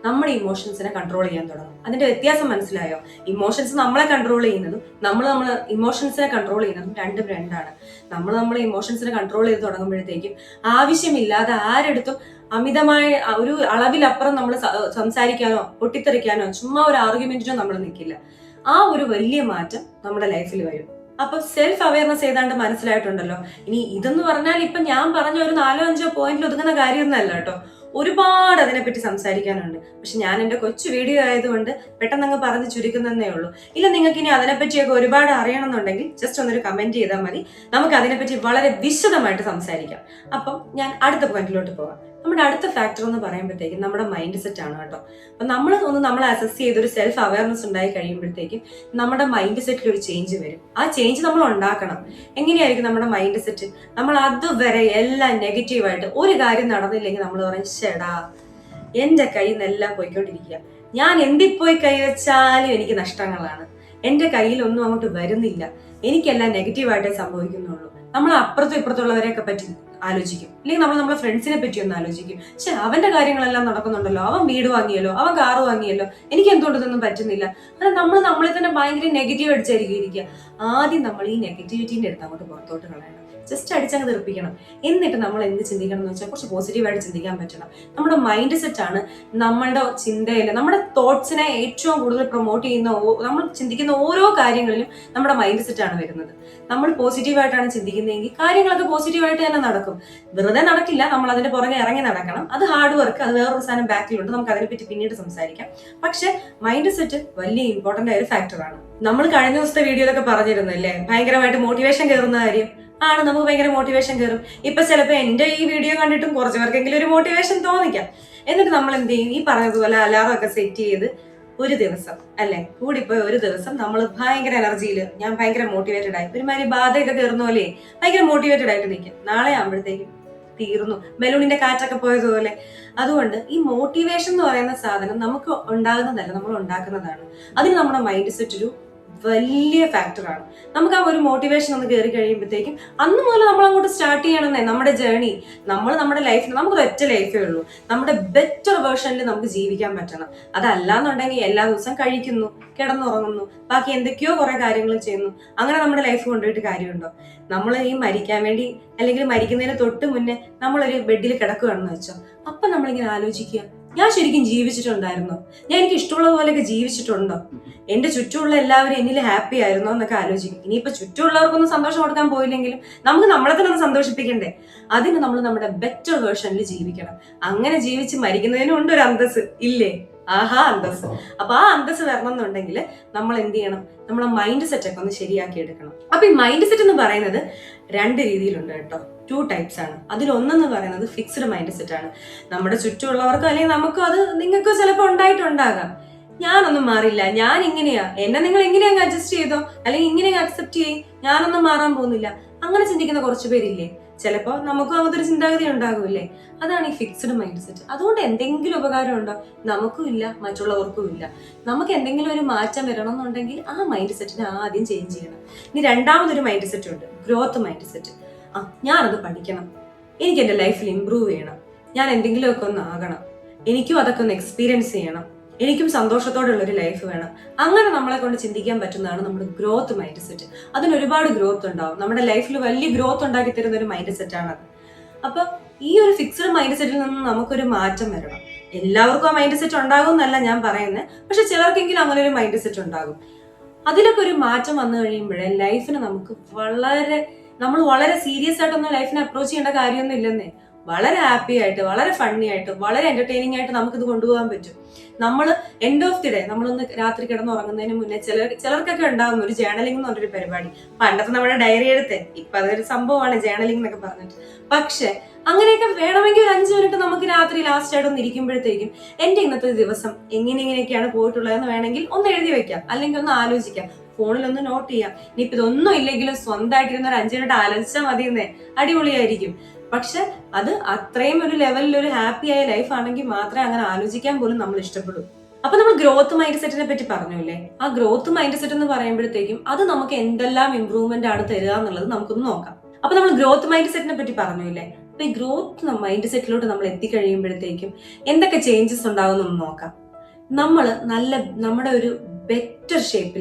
നമ്മുടെ ഇമോഷൻസിനെ കൺട്രോൾ ചെയ്യാൻ തുടങ്ങും. അതിന്റെ വ്യത്യാസം മനസ്സിലായോ? ഇമോഷൻസ് നമ്മളെ കൺട്രോൾ ചെയ്യുന്നതും നമ്മളെ ഇമോഷൻസിനെ കൺട്രോൾ ചെയ്യുന്നതും രണ്ടാണ്. നമ്മളെ ഇമോഷൻസിനെ കൺട്രോൾ ചെയ്ത് തുടങ്ങുമ്പോഴത്തേക്കും ആവശ്യമില്ലാതെ ആരെടുത്തും അമിതമായ ഒരു അളവിലപ്പുറം നമ്മൾ സംസാരിക്കാനോ പൊട്ടിത്തെറിക്കാനോ ചുമ്മാ ഒരു ആർഗ്യുമെന്റിനോ നമ്മൾ നിൽക്കില്ല. ആ ഒരു വലിയ മാറ്റം നമ്മുടെ ലൈഫിൽ വരും. അപ്പൊ സെൽഫ് അവയർനെസ് ഏതാണ്ട് മനസ്സിലായിട്ടുണ്ടല്ലോ. ഇനി ഇതെന്ന് പറഞ്ഞാൽ ഇപ്പൊ ഞാൻ പറഞ്ഞ ഒരു 4-5 പോയിന്റിൽ ഒതുങ്ങുന്ന കാര്യമൊന്നുമല്ല കേട്ടോ. ഒരുപാട് അതിനെപ്പറ്റി സംസാരിക്കാനുണ്ട്. പക്ഷെ ഞാൻ എന്റെ കൊച്ചു വീഡിയോ ആയതുകൊണ്ട് പെട്ടെന്ന് അങ്ങ് പറഞ്ഞ് ചുരുക്കുന്നതേ ഉള്ളൂ. ഇല്ല, നിങ്ങൾക്ക് ഇനി അതിനെപ്പറ്റിയൊക്കെ ഒരുപാട് അറിയണമെന്നുണ്ടെങ്കിൽ ജസ്റ്റ് ഒന്നൊരു കമന്റ് ചെയ്താൽ മതി. നമുക്ക് അതിനെപ്പറ്റി വളരെ വിശദമായിട്ട് സംസാരിക്കാം. അപ്പം ഞാൻ അടുത്ത പോയിന്റിലോട്ട് പോകാം. നമ്മുടെ അടുത്ത ഫാക്ടർ എന്ന് പറയുമ്പോഴത്തേക്കും നമ്മുടെ മൈൻഡ് സെറ്റ് ആണ് കേട്ടോ. അപ്പൊ നമ്മളെ അസസ് ചെയ്തൊരു സെൽഫ് അവയർനെസ് ഉണ്ടായി കഴിയുമ്പോഴത്തേക്കും നമ്മുടെ മൈൻഡ് സെറ്റിൽ ഒരു ചേഞ്ച് വരും. ആ ചേഞ്ച് നമ്മൾ ഉണ്ടാക്കണം. എങ്ങനെയായിരിക്കും നമ്മുടെ മൈൻഡ് സെറ്റ്? നമ്മൾ അതുവരെ എല്ലാം നെഗറ്റീവായിട്ട് ഒരു കാര്യം നടന്നില്ലെങ്കിൽ നമ്മൾ പറയും, ശടാ എന്റെ കയ്യിൽ നിന്നെല്ലാം പോയിക്കൊണ്ടിരിക്കുക, ഞാൻ എന്തിപ്പോയി കൈവച്ചാലും എനിക്ക് നഷ്ടങ്ങളാണ്, എൻ്റെ കയ്യിലൊന്നും അങ്ങോട്ട് വരുന്നില്ല, എനിക്കെല്ലാം നെഗറ്റീവായിട്ടേ സംഭവിക്കുന്നുള്ളൂ. നമ്മൾ അപ്പുറത്തും ഇപ്പുറത്തുള്ളവരെയൊക്കെ പറ്റി ആലോചിക്കും, അല്ലെങ്കിൽ നമ്മൾ നമ്മുടെ ഫ്രണ്ട്സിനെ പറ്റി ഒന്ന് ആലോചിക്കും. പക്ഷെ അവന്റെ കാര്യങ്ങളെല്ലാം നടക്കുന്നുണ്ടല്ലോ, അവൻ വീട് വാങ്ങിയല്ലോ, അവൻ കാറ് വാങ്ങിയല്ലോ, എനിക്ക് എന്തുകൊണ്ട് ഇതൊന്നും പറ്റുന്നില്ല. അങ്ങനെ നമ്മൾ നമ്മളെ തന്നെ ഭയങ്കര നെഗറ്റീവ് അടിച്ചായിരിക്കും ഇരിക്കുക. ആദ്യം നമ്മൾ ഈ നെഗറ്റിവിറ്റീൻ്റെ അടുത്ത് അങ്ങോട്ട് പുറത്തോട്ട് കളയണം, ജസ്റ്റ് അടിച്ചങ്ങ് തെറിപ്പിക്കണം. എന്നിട്ട് നമ്മൾ എന്ത് ചിന്തിക്കണം എന്ന് വെച്ചാൽ കുറച്ച് പോസിറ്റീവായിട്ട് ചിന്തിക്കാൻ പറ്റണം. നമ്മുടെ മൈൻഡ് സെറ്റാണ് നമ്മളുടെ ചിന്തയിൽ, നമ്മുടെ തോട്ട്സിനെ ഏറ്റവും കൂടുതൽ പ്രൊമോട്ട് ചെയ്യുന്ന, നമ്മൾ ചിന്തിക്കുന്ന ഓരോ കാര്യങ്ങളിലും നമ്മുടെ മൈൻഡ് സെറ്റാണ് വരുന്നത്. നമ്മൾ പോസിറ്റീവായിട്ടാണ് ചിന്തിക്കുന്നതെങ്കിൽ കാര്യങ്ങളൊക്കെ പോസിറ്റീവായിട്ട് തന്നെ നടക്കും. വെറുതെ നടക്കില്ല, നമ്മൾ അതിന്റെ പുറകെ ഇറങ്ങി നടക്കണം. അത് ഹാർഡ് വർക്ക്, അത് വേറൊരു സാധനം ബാക്കിലുണ്ട്, നമുക്ക് അതിനെപ്പറ്റി പിന്നീട് സംസാരിക്കാം. പക്ഷെ മൈൻഡ് സെറ്റ് വലിയ ഇമ്പോർട്ടന്റ് ആയ ഒരു ഫാക്ടറാണ്. നമ്മൾ കഴിഞ്ഞ ദിവസത്തെ വീഡിയോയിലൊക്കെ പറഞ്ഞിരുന്നല്ലേ, ഭയങ്കരമായിട്ട് മോട്ടിവേഷൻ കയറുന്ന കാര്യം ആണ്. നമുക്ക് ഭയങ്കര മോട്ടിവേഷൻ കയറും. ഇപ്പൊ ചിലപ്പോൾ എന്റെ ഈ വീഡിയോ കണ്ടിട്ടും കുറച്ചു പേർക്കെങ്കിലും ഒരു മോട്ടിവേഷൻ തോന്നിക്കാം. എന്നിട്ട് നമ്മൾ എന്ത് ചെയ്യും, ഈ പറഞ്ഞതുപോലെ അലാറം ഒക്കെ സെറ്റ് ചെയ്ത് ഒരു ദിവസം അല്ലെ, കൂടിപ്പോയി ഒരു ദിവസം നമ്മൾ ഭയങ്കര എനർജിയിൽ, ഞാൻ ഭയങ്കര മോട്ടിവേറ്റഡ് ആയി, ഒരുമാതിരി ബാധയൊക്കെ കയറുന്ന പോലെ ഭയങ്കര മോട്ടിവേറ്റഡ് ആയിട്ട് നിൽക്കും. നാളെ ആകുമ്പോഴത്തേക്കും തീർന്നു, ബലൂണിന്റെ കാറ്റൊക്കെ പോയതുപോലെ. അതുകൊണ്ട് ഈ മോട്ടിവേഷൻ എന്ന് പറയുന്ന സാധനം നമുക്ക് ഉണ്ടാകുന്നതല്ല, നമ്മൾ ഉണ്ടാക്കുന്നതാണ്. അതിന് നമ്മുടെ മൈൻഡ് സെറ്റ് ഒരു വലിയ ഫാക്ടറാണ്. നമുക്ക് ആ ഒരു മോട്ടിവേഷൻ ഒന്ന് കയറി കഴിയുമ്പോഴത്തേക്കും അന്ന് മുതൽ നമ്മൾ അങ്ങോട്ട് സ്റ്റാർട്ട് ചെയ്യണമെന്നേ നമ്മുടെ ജേർണി. നമ്മൾ നമ്മുടെ ലൈഫിൽ, നമുക്കൊരു ഒറ്റ ലൈഫേ ഉള്ളൂ, നമ്മുടെ ബെറ്റർ വേർഷനിൽ നമുക്ക് ജീവിക്കാൻ പറ്റണം. അതല്ലാന്നുണ്ടെങ്കിൽ എല്ലാ ദിവസവും കഴിക്കുന്നു, കിടന്നുറങ്ങുന്നു, ബാക്കി എന്തൊക്കെയോ കുറെ കാര്യങ്ങൾ ചെയ്യുന്നു, അങ്ങനെ നമ്മുടെ ലൈഫ് കൊണ്ടുപോയിട്ട് കാര്യമുണ്ടോ? നമ്മൾ ഈ മരിക്കാൻ വേണ്ടി, അല്ലെങ്കിൽ മരിക്കുന്നതിന് തൊട്ട് മുന്നേ നമ്മളൊരു ബെഡിൽ കിടക്കുകയാണെന്ന് വെച്ചോ, അപ്പൊ നമ്മളിങ്ങനെ ആലോചിക്കുക, ഞാൻ ശരിക്കും ജീവിച്ചിട്ടുണ്ടായിരുന്നോ? ഞാൻ എനിക്ക് ഇഷ്ടമുള്ള പോലെയൊക്കെ ജീവിച്ചിട്ടുണ്ടോ? എന്റെ ചുറ്റുമുള്ള എല്ലാവരും എന്നിൽ ഹാപ്പി ആയിരുന്നോ എന്നൊക്കെ ആലോചിക്കും. ഇനിയിപ്പോ ചുറ്റുമുള്ളവർക്കൊന്നും സന്തോഷം കൊടുക്കാൻ പോയില്ലെങ്കിലും നമുക്ക് നമ്മളെ തന്നെ ഒന്ന് സന്തോഷിപ്പിക്കണ്ടേ? അതിന് നമ്മൾ നമ്മുടെ ബെറ്റർ വേർഷനിൽ ജീവിക്കണം. അങ്ങനെ ജീവിച്ച് മരിക്കുന്നതിനും ഉണ്ട് ഒരു അന്തസ്, ഇല്ലേ? ആഹാ അന്തസ്. അപ്പൊ ആ അന്തസ് വരണം എന്നുണ്ടെങ്കിൽ നമ്മൾ എന്ത് ചെയ്യണം, നമ്മുടെ മൈൻഡ് സെറ്റ് ഒക്കെ ഒന്ന് ശരിയാക്കി എടുക്കണം. അപ്പൊ ഈ മൈൻഡ് സെറ്റ് എന്ന് പറയുന്നത് രണ്ട് രീതിയിലുണ്ട് കേട്ടോ, 2 ടൈപ്സ് ആണ്. അതിലൊന്നെന്ന് പറയുന്നത് ഫിക്സ്ഡ് മൈൻഡ് സെറ്റ് ആണ്. നമ്മുടെ ചുറ്റുമുള്ളവർക്കോ അല്ലെങ്കിൽ നമുക്കോ, അത് നിങ്ങൾക്കോ ചിലപ്പോൾ ഉണ്ടായിട്ടുണ്ടാകാം. ഞാനൊന്നും മാറില്ല, ഞാൻ ഇങ്ങനെയാ, എന്നെ നിങ്ങൾ എങ്ങനെയാ അഡ്ജസ്റ്റ് ചെയ്തോ, അല്ലെങ്കിൽ ഇങ്ങനെ അക്സെപ്റ്റ് ചെയ്യും, ഞാനൊന്നും മാറാൻ പോകുന്നില്ല, അങ്ങനെ ചിന്തിക്കുന്ന കുറച്ച് പേരില്ലേ? ചിലപ്പോൾ നമുക്കും അങ്ങനത്തെ ഒരു ചിന്താഗതി ഉണ്ടാകൂല്ലേ? അതാണ് ഈ ഫിക്സ്ഡ് മൈൻഡ് സെറ്റ്. അതുകൊണ്ട് എന്തെങ്കിലും ഉപകാരം ഉണ്ടോ? നമുക്കും ഇല്ല, മറ്റുള്ളവർക്കും ഇല്ല. നമുക്ക് എന്തെങ്കിലും ഒരു മാറ്റം വരണം എന്നുണ്ടെങ്കിൽ ആ മൈൻഡ് സെറ്റിനെ ആദ്യം ചേഞ്ച് ചെയ്യണം. ഇനി രണ്ടാമതൊരു മൈൻഡ് സെറ്റ് ഉണ്ട്, ഗ്രോത്ത് മൈൻഡ് സെറ്റ്. ഞാനത് പഠിക്കണം, എനിക്ക് എൻ്റെ ലൈഫിൽ ഇമ്പ്രൂവ് ചെയ്യണം, ഞാൻ എന്തെങ്കിലുമൊക്കെ ഒന്ന് ആകണം, എനിക്കും അതൊക്കെ ഒന്ന് എക്സ്പീരിയൻസ് ചെയ്യണം, എനിക്കും സന്തോഷത്തോടെയുള്ളൊരു ലൈഫ് വേണം. അങ്ങനെ നമ്മളെ കൊണ്ട് ചിന്തിക്കാൻ പറ്റുന്നതാണ് നമ്മുടെ ഗ്രോത്ത് മൈൻഡ് സെറ്റ്. അതിന് ഒരുപാട് ഗ്രോത്ത് ഉണ്ടാവും, നമ്മുടെ ലൈഫിൽ വലിയ ഗ്രോത്ത് ഉണ്ടാക്കി തരുന്ന ഒരു മൈൻഡ് സെറ്റാണ് അത്. അപ്പൊ ഈ ഒരു ഫിക്സ്ഡ് മൈൻഡ് സെറ്റിൽ നിന്ന് നമുക്കൊരു മാറ്റം വരണം. എല്ലാവർക്കും ആ മൈൻഡ് സെറ്റ് ഉണ്ടാകും എന്നല്ല ഞാൻ പറയുന്നത്, പക്ഷെ ചിലർക്കെങ്കിലും അങ്ങനെ ഒരു മൈൻഡ് സെറ്റ് ഉണ്ടാകും. അതിലൊക്കെ ഒരു മാറ്റം വന്നു കഴിയുമ്പോഴേ ലൈഫിന് നമുക്ക് നമ്മൾ വളരെ സീരിയസ് ആയിട്ടൊന്നും ലൈഫിനെ അപ്രോച്ച് ചെയ്യേണ്ട കാര്യമൊന്നും ഇല്ലെന്നേ. വളരെ ഹാപ്പി ആയിട്ട്, വളരെ ഫണ്ണി ആയിട്ട്, വളരെ എന്റർടൈനിങ് ആയിട്ട് നമുക്കിത് കൊണ്ടുപോകാൻ പറ്റും. നമ്മൾ എൻഡ് ഓഫ് ദി ഡേ, നമ്മളൊന്ന് രാത്രി കിടന്നുറങ്ങുന്നതിന് മുന്നേ ചിലർക്കൊക്കെ ഉണ്ടാകും ഒരു ജേർണലിംഗ് എന്ന് പറഞ്ഞൊരു പരിപാടി. പണ്ടത്തെ നമ്മുടെ ഡയറി എടുത്തേ, ഇപ്പൊ അതൊരു സംഭവമാണ് ജേർണലിംഗ് എന്നൊക്കെ പറഞ്ഞിട്ട്. പക്ഷെ അങ്ങനെയൊക്കെ വേണമെങ്കിൽ ഒരു 5 മിനിറ്റ് നമുക്ക് രാത്രി ലാസ്റ്റ് ആയിട്ട് ഒന്ന് ഇരിക്കുമ്പോഴത്തേക്കും എന്റെ ഇന്നത്തെ ദിവസം എങ്ങനെയൊക്കെയാണ് പോയിട്ടുള്ളതെന്ന് വേണമെങ്കിൽ ഒന്ന് എഴുതി വെക്കാം, അല്ലെങ്കിൽ ഒന്ന് ആലോചിക്കാം, ഫോണിലൊന്ന് നോട്ട് ചെയ്യാം. ഇനിയിപ്പോ ഇതൊന്നും ഇല്ലെങ്കിലും സ്വന്തമായിട്ടിരുന്ന ഒരു 5 മിനിറ്റ് ആലോചിച്ചാൽ മതിയെന്നേ, അടിപൊളിയായിരിക്കും. പക്ഷെ അത് അത്രയും ഒരു ലെവലിൽ ഒരു ഹാപ്പി ആയ ലൈഫ് ആണെങ്കിൽ മാത്രമേ അങ്ങനെ ആലോചിക്കാൻ പോലും നമ്മൾ ഇഷ്ടപ്പെടൂ. അപ്പൊ നമ്മൾ ഗ്രോത്ത് മൈൻഡ് സെറ്റിനെ പറ്റി പറഞ്ഞല്ലേ, ആ ഗ്രോത്ത് മൈൻഡ് സെറ്റ് എന്ന് പറയുമ്പോഴത്തേക്കും അത് നമുക്ക് എന്തെല്ലാം ഇമ്പ്രൂവ്മെന്റ് ആണ് തരിക എന്നുള്ളത് നമുക്കൊന്ന് നോക്കാം. അപ്പൊ നമ്മൾ ഗ്രോത്ത് മൈൻഡ് സെറ്റിനെ പറ്റി പറഞ്ഞില്ലേ, അപ്പൊ ഈ ഗ്രോത്ത് മൈൻഡ് സെറ്റിലോട്ട് നമ്മൾ എത്തിക്കഴിയുമ്പോഴത്തേക്കും എന്തൊക്കെ ചേഞ്ചസ് ഉണ്ടാവും എന്ന് നോക്കാം. നമ്മുടെ ഒരു ബെറ്റർ ഷേപ്പ്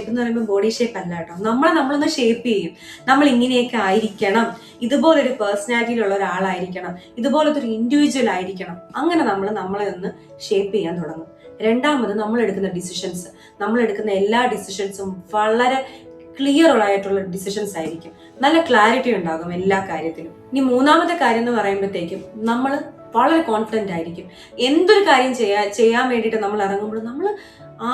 എന്ന് പറയുമ്പോൾ ബോഡി ഷേപ്പ് അല്ല കേട്ടോ, നമ്മളൊന്ന് ഷേപ്പ് ചെയ്യും. നമ്മൾ ഇങ്ങനെയൊക്കെ ആയിരിക്കണം, ഇതുപോലൊരു പേഴ്സണാലിറ്റിയിലുള്ള ഒരാളായിരിക്കണം, ഇതുപോലത്തെ ഒരു ഇൻഡിവിജ്വൽ ആയിരിക്കണം. അങ്ങനെ നമ്മളെ ഒന്ന് ഷേപ്പ് ചെയ്യാൻ തുടങ്ങും. രണ്ടാമത് നമ്മൾ എടുക്കുന്ന എല്ലാ ഡിസിഷൻസും വളരെ ക്ലിയർ ആയിട്ടുള്ള ഡിസിഷൻസ് ആയിരിക്കും, നല്ല ക്ലാരിറ്റി ഉണ്ടാകും എല്ലാ കാര്യത്തിലും. ഇനി മൂന്നാമത്തെ കാര്യം എന്ന് പറയുമ്പോഴത്തേക്കും നമ്മൾ വളരെ കോൺഫിഡന്റ് ആയിരിക്കും. എന്തൊരു കാര്യം ചെയ്യാൻ വേണ്ടിയിട്ട് നമ്മൾ ഇറങ്ങുമ്പോൾ നമ്മൾ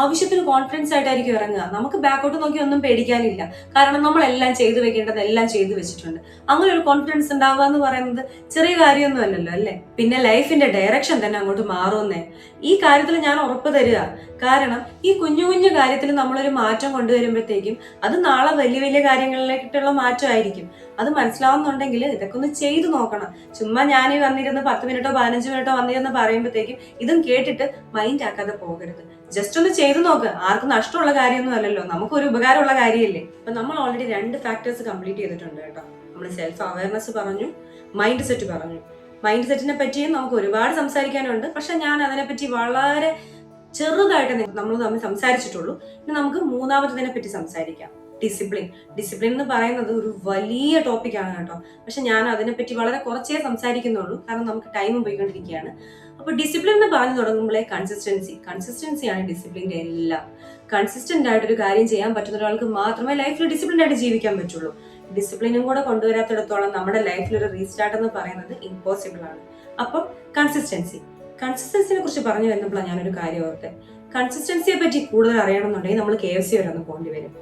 ആവശ്യത്തിന് കോൺഫിഡൻസ് ആയിട്ടായിരിക്കും ഇറങ്ങുക. നമുക്ക് ബാക്കോട്ട് നോക്കി ഒന്നും പേടിക്കാനില്ല, കാരണം നമ്മളെല്ലാം ചെയ്തു വെക്കേണ്ടതെല്ലാം ചെയ്തു വെച്ചിട്ടുണ്ട്. അങ്ങനെ ഒരു കോൺഫിഡൻസ് ഉണ്ടാവുക എന്ന് പറയുന്നത് ചെറിയ കാര്യമൊന്നും അല്ലല്ലോ അല്ലേ? പിന്നെ ലൈഫിന്റെ ഡയറക്ഷൻ തന്നെ അങ്ങോട്ട് മാറുമെന്നേ, ഈ കാര്യത്തിൽ ഞാൻ ഉറപ്പ് തരിക. കാരണം ഈ കുഞ്ഞു കുഞ്ഞു കാര്യത്തിൽ നമ്മളൊരു മാറ്റം കൊണ്ടുവരുമ്പോഴത്തേക്കും അത് നാളെ വലിയ വലിയ കാര്യങ്ങളിലേക്കുള്ള മാറ്റമായിരിക്കും. അത് മനസ്സിലാവുന്നുണ്ടെങ്കിൽ ഇതൊക്കെ ഒന്ന് ചെയ്തു നോക്കണം. ചുമ്മാ ഞാൻ വന്നിരുന്ന് 10 മിനിറ്റോ 15 മിനിറ്റോ വന്നിരുന്ന് പറയുമ്പോഴത്തേക്കും ഇതും കേട്ടിട്ട് മൈൻഡ് ആക്കാതെ പോകരുത്. ജസ്റ്റ് ഒന്ന് ചെയ്തു നോക്ക്. ആർക്കും നഷ്ടമുള്ള കാര്യമൊന്നും അല്ലല്ലോ, നമുക്കൊരു ഉപകാരമുള്ള കാര്യമല്ലേ. അപ്പൊ നമ്മൾ ഓൾറെഡി 2 ഫാക്ടേഴ്സ് കംപ്ലീറ്റ് ചെയ്തിട്ടുണ്ട് കേട്ടോ. നമ്മൾ സെൽഫ് അവയർനെസ് പറഞ്ഞു, മൈൻഡ് സെറ്റ് പറഞ്ഞു. മൈൻഡ് സെറ്റിനെ പറ്റിയും നമുക്ക് ഒരുപാട് സംസാരിക്കാനുണ്ട്. പക്ഷെ ഞാൻ അതിനെപ്പറ്റി വളരെ ചെറുതായിട്ട് നമ്മൾ തമ്മിൽ സംസാരിച്ചിട്ടുള്ളൂ. ഇനി നമുക്ക് മൂന്നാമത്തതിനെ പറ്റി സംസാരിക്കാം. ഡിസിപ്ലിൻ എന്ന് പറയുന്നത് ഒരു വലിയ ടോപ്പിക്കാണ് കേട്ടോ. പക്ഷെ ഞാൻ അതിനെപ്പറ്റി വളരെ കുറച്ചേ സംസാരിക്കുന്നുള്ളൂ, കാരണം നമുക്ക് ടൈം പോയിക്കൊണ്ടിരിക്കുകയാണ്. അപ്പൊ ഡിസിപ്ലിൻ എന്ന് പറഞ്ഞു തുടങ്ങുമ്പോഴേ കൺസിസ്റ്റൻസിയാണ് ഡിസിപ്ലിന്റെ എല്ലാം. കൺസിസ്റ്റന്റ് ആയിട്ട് ഒരു കാര്യം ചെയ്യാൻ പറ്റുന്ന ഒരാൾക്ക് മാത്രമേ ലൈഫിൽ ഡിസിപ്ലിൻ ആയിട്ട് ജീവിക്കാൻ പറ്റുള്ളൂ. ഡിസിപ്ലിനും കൂടെ കൊണ്ടുവരാത്തിടത്തോളം നമ്മുടെ ലൈഫിൽ ഒരു റീസ്റ്റാർട്ട് എന്ന് പറയുന്നത് ഇമ്പോസിബിൾ ആണ്. അപ്പം കൺസിസ്റ്റൻസിനെ കുറിച്ച് പറഞ്ഞു വരുന്നപ്പോഴാണ് ഞാനൊരു കാര്യം ഓർത്തെ. കൺസിസ്റ്റൻസിയെ പറ്റി കൂടുതൽ അറിയണമെന്നുണ്ടെങ്കിൽ നമ്മൾ KFC വരെ ഒന്ന് പോകേണ്ടി വരും.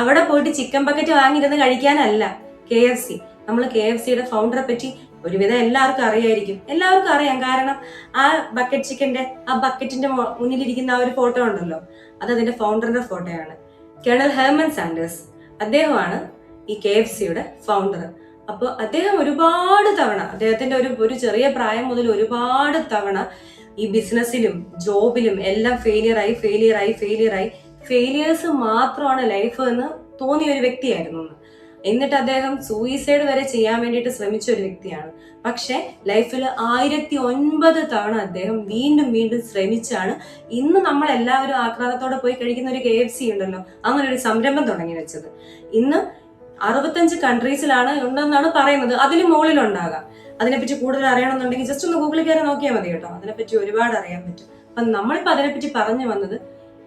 അവിടെ പോയിട്ട് ചിക്കൻ ബക്കറ്റ് വാങ്ങിയിരുന്ന് കഴിക്കാനല്ല KFC. നമ്മൾ KFCയുടെ ഫൗണ്ടറെ പറ്റി ഒരുവിധം എല്ലാവർക്കും അറിയാം. കാരണം ആ ബക്കറ്റിന്റെ മുന്നിലിരിക്കുന്ന ആ ഒരു ഫോട്ടോ ഉണ്ടല്ലോ, അത് അതിന്റെ ഫൗണ്ടറിന്റെ ഫോട്ടോയാണ്. കേണൽ ഹെർമൻ സാൻഡേഴ്സ്, അദ്ദേഹമാണ് ഈ KFCയുടെ ഫൗണ്ടർ. അപ്പോൾ അദ്ദേഹം ഒരുപാട് തവണ, അദ്ദേഹത്തിന്റെ ഒരു ചെറിയ പ്രായം മുതൽ ഒരുപാട് തവണ ഈ ബിസിനസ്സിലും ജോബിലും എല്ലാം ഫെയിലിയേഴ്സ് മാത്രമാണ് ലൈഫ് എന്ന് തോന്നിയ ഒരു വ്യക്തിയായിരുന്നു. എന്നിട്ട് അദ്ദേഹം സൂയിസൈഡ് വരെ ചെയ്യാൻ വേണ്ടിയിട്ട് ശ്രമിച്ച ഒരു വ്യക്തിയാണ്. പക്ഷെ ലൈഫിൽ 1009 തവണ അദ്ദേഹം വീണ്ടും ശ്രമിച്ചാണ് ഇന്ന് നമ്മൾ എല്ലാവരും ആഹ്ലാദത്തോടെ പോയി കഴിക്കുന്ന ഒരു KFC ഉണ്ടല്ലോ, അങ്ങനെ ഒരു സംരംഭം തുടങ്ങി വെച്ചത്. ഇന്ന് 65 കൺട്രീസിലാണ് ഉണ്ടെന്നാണ് പറയുന്നത്. അതിന് മുകളിലുണ്ടാകാം. അതിനെപ്പറ്റി കൂടുതൽ അറിയണമെന്നുണ്ടെങ്കിൽ ജസ്റ്റ് ഒന്ന് ഗൂഗിളിൽ കയറി നോക്കിയാൽ മതി കേട്ടോ. അതിനെപ്പറ്റി ഒരുപാട് അറിയാൻ പറ്റും. അപ്പൊ നമ്മളിപ്പോ അതിനെപ്പറ്റി പറഞ്ഞു വന്നത്,